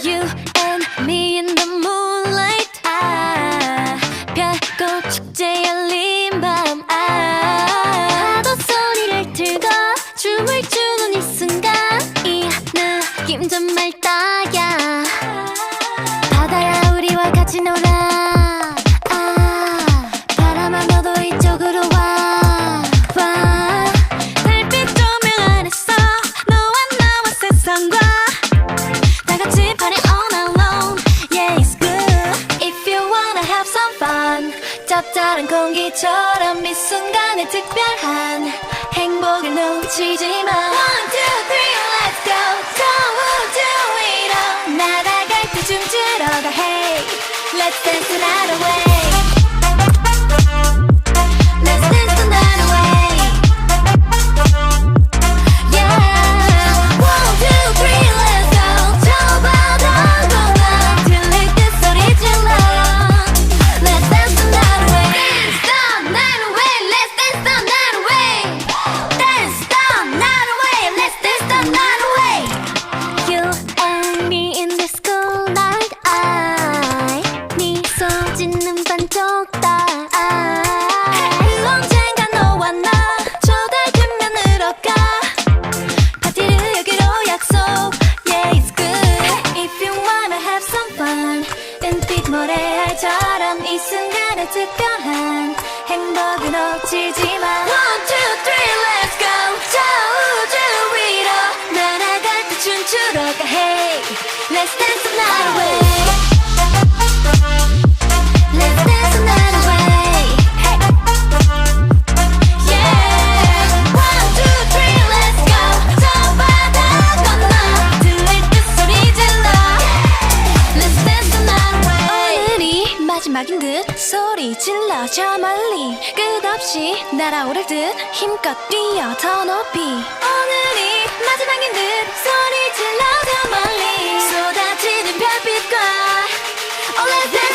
You and me in the moonlight. 별꽃 축제 열린 밤. 파도 소리를 들고 춤을 추는 이 순간, 이 느낌 정말 딱이야. 바다야 우리와 같이 놀아. 바람아 너도 이쪽으로 와. 달빛 조명 안에서 너와 나와 세상과 다같이 party all alone. Yeah, it's good if you wanna have some fun. 짭짤한 공기처럼 이 순간에 특별한 행복을 놓치지 마. One, two, three, let's go. 저 우주 위로 날아갈 때 춤추러 가. Hey, let's dance the night away. Let's dance the night away. Yeah. One, two, three, let's go. 저 바다 건너 들릴 때 소리 질러. Let's dance the night away. Dance the night away. Let's dance the night away. Dance the night away. Let's dance the night away. You and me in this cool night. 미소 짓는 반쪽 딸. 언젠가 너와 나 저 달빛면으로 가. 파티를 여기로 약속. Yeah, it's good if you wanna have some fun. 은빛 모래알처럼 이 순간에 특별한 행복을 놓치지 마. One, two, three, let's go. 저 우주 위로 날아갈 때 춤추러 가. Hey, let's dance the night away. Let's dance the night away. Hey. Yeah. One, two, three, let's go. 저 바다 건너 들릴 때 소리 질러. Let's dance the night away. 오늘이 마지막인 듯 소리 질러. 저 멀리 끝없이 날아오를 듯 힘껏 뛰어 더 높이. 오늘이 마지막인 듯 소리 질러. 저 멀리 쏟아지는 별빛과. Oh, let's dance.